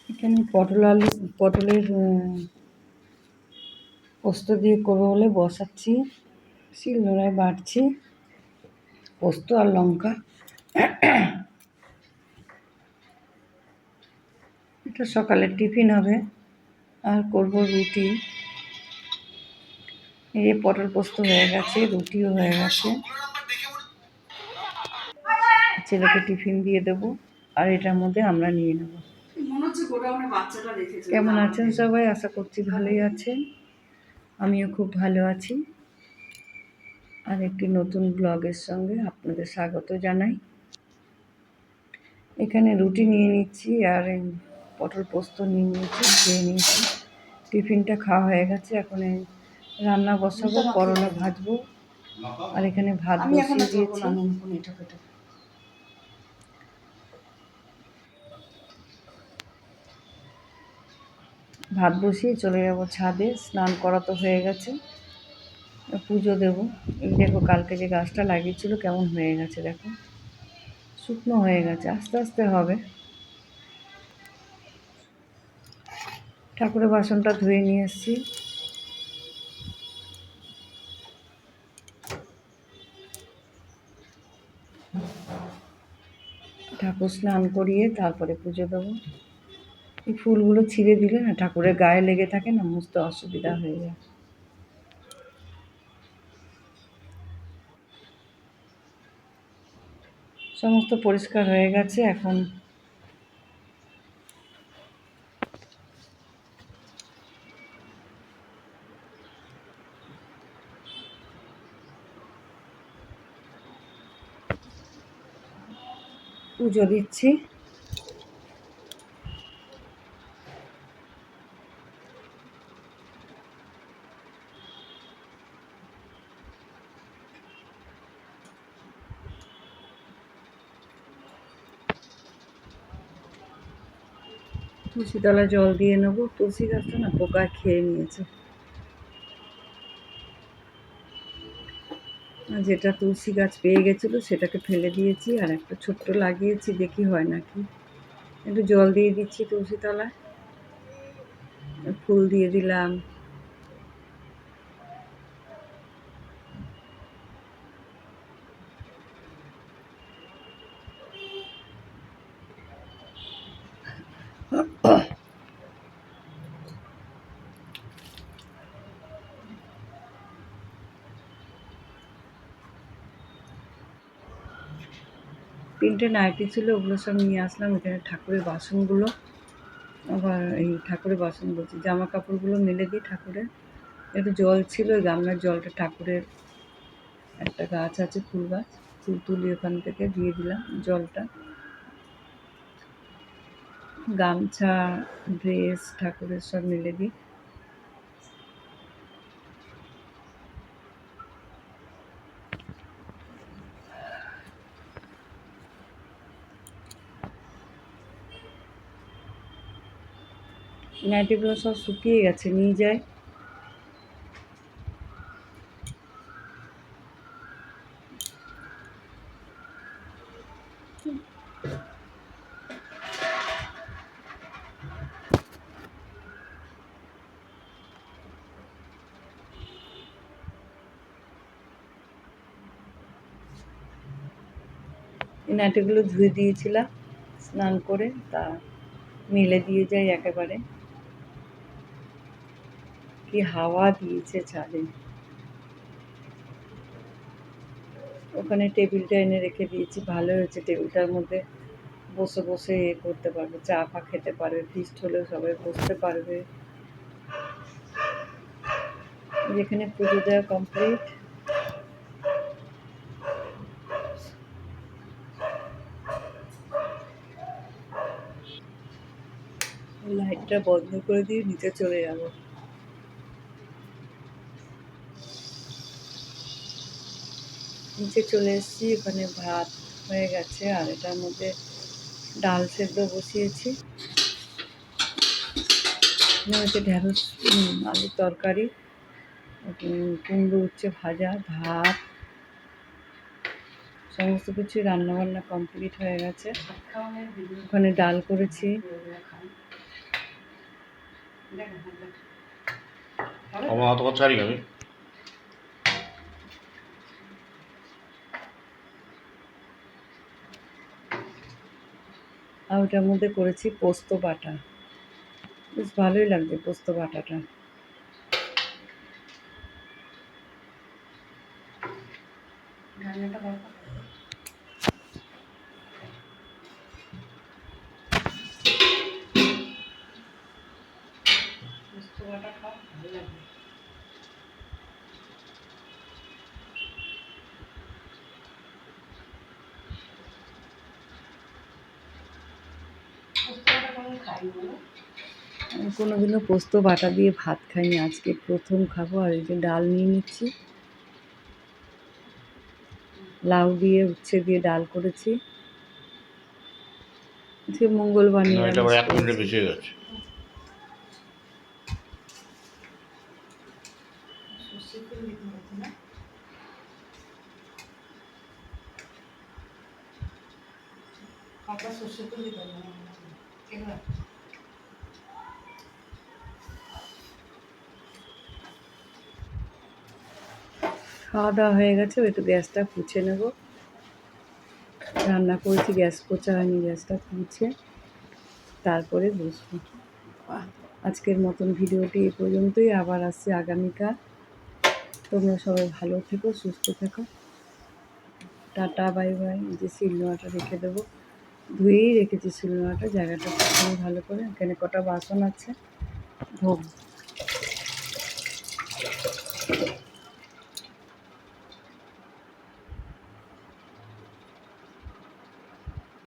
এখানে পটলের পোস্ত দিয়ে করবো বলে বসাচ্ছি, শিলনোড়ায় বাটছি পোস্ত আর লঙ্কা। এটা সকালের টিফিন হবে। আর করব রুটি। এই যে পটল পোস্ত হয়ে গেছে, রুটিও হয়ে গেছে, ছেলেকে টিফিন দিয়ে দেবো আর এটার মধ্যে আমরা নিয়ে নেব। কেমন আছেন সবাই? আশা করছি ভালোই আছেন। আমিও খুব ভালো আছি। আর একটি নতুন ব্লগের সঙ্গে আপনাদের স্বাগত জানাই। এখানে রুটি নিয়ে নিচ্ছি আর পটল পোস্ত নিয়ে নিয়েছি, খেয়ে নিয়েছি। টিফিনটা খাওয়া হয়ে গেছে। এখন রান্না বসাবো, করলা ভাজবো আর এখানে ভাত বসিয়ে দিয়েছি। ভাত বসিয়ে চলে যাব ছাদে। স্নান করা তো হয়ে গেছে, পুজো দেব। এই দেখো কালকে যে গাছটা লাগিয়েছিল কেমন হয়ে গেছে, দেখো শুকনো হয়ে গেছে, আস্তে আস্তে হবে। ঠাকুরের বাসনটা ধুয়ে নিয়ে এসেছি। ঠাকুর স্নান করিয়ে তারপরে পুজো দেবো। এই ফুলগুলো ছিঁড়ে দিলে না ঠাকুরের গায়ে লেগে থাকে না, মুছতে অসুবিধা হয়ে যায়। সমস্ত পরিষ্কার হয়ে গেছে। এখন পুজো দিচ্ছি। তুলসী তলায় জল দিয়ে নেবো। তুলসী গাছটা না পোকা খেয়ে নিয়েছে। যেটা তুলসী গাছ পেয়ে গেছিলো সেটাকে ফেলে দিয়েছি, আর একটা ছোট্ট লাগিয়েছি, দেখি হয় নাকি। একটু জল দিয়ে দিচ্ছি তুলসী তলায়, ফুল দিয়ে দিলাম। তিনটে নাইটি ছিল, ওগুলো সব নিয়ে আসলাম। এখানে ঠাকুরের বাসনগুলো, আবার এই ঠাকুরের বাসন বলছি, জামা কাপড়গুলো মেলে দিই ঠাকুরের। একটু জল ছিল, ওই গামলার জলটা ঠাকুরের একটা গাছ আছে, ফুল গাছ, ফুল তুলি ওখান থেকে দিয়ে দিলাম জলটা। গামছা, ড্রেস ঠাকুরের সব মেলে দিই। নাইটিগুলো সব শুকিয়ে গেছে, নিয়ে যায়। এই নাইটিগুলো ধুয়ে দিয়েছিলাম স্নান করে, তা মেলে দিয়ে যাই একেবারে। কি হাওয়া দিয়েছে ছাদে। ওখানে টেবিলটা এনে রেখে দিয়েছি, ভালো হয়েছে। টেবিলটার মধ্যে বসে বসে করতে পারবে, চা ফা খেতে পারবে, ফিস্ট হলেও সবাই বসতে পারবে। যেখানে পুজো দেওয়া কমপ্লিট। লাইটটা বন্ধ করে দিয়ে নিচে চলে যাব। নিচে চলে এসেছি। ওখানে ভাত হয়ে গেছে আর এটার মধ্যে ডাল সেদ্ধ বসিয়েছি। হচ্ছে ঢ্যাঁড়স আলুর তরকারি, কুমড়ো উচ্ছে ভাজা, ভাত, সমস্ত কিছু রান্নাবান্না কমপ্লিট হয়ে গেছে। ওখানে ডাল করেছি, আমার অত কথা ছাড়ি আমি। আর ওটার মধ্যে করেছি পোস্ত বাটা, বেশ ভালোই লাগবে পোস্ত বাটাটা। পোস্ত বাটা খাও, ভালো লাগবে। আমি কোনোদিনও পোস্ত বাটা দিয়ে ভাত খাইনি, আজকে প্রথম খাবো। আর এই যে ডাল নিয়ে নিচ্ছি, লাউ দিয়ে উচ্ছে দিয়ে ডাল করেছি। আজকে মঙ্গলবার না, এটা নিরামিষ আবার 1 মিনিটের করেছি। বেশি হয়ে যাচ্ছে। খাওয়া দাওয়া হয়ে গেছে, একটু গ্যাসটা পুছে নেব। রান্না করেছি, গ্যাস পোছা হয়নি, গ্যাসটা পুছে তারপরে বসবো। আজকের মতন ভিডিওটি এই পর্যন্তই, আবার আসছি আগামীকাল। তোমরা সবাই ভালো থেকো, সুস্থ থেকো। Tata, bye bye. যে শিলনোড়াটা রেখে দেবো, ধুয়েই রেখেছি শিলনোড়াটা, জায়গাটা প্রথমে ভালো করে। এখানে কটা বাসন আছে, ধোবো।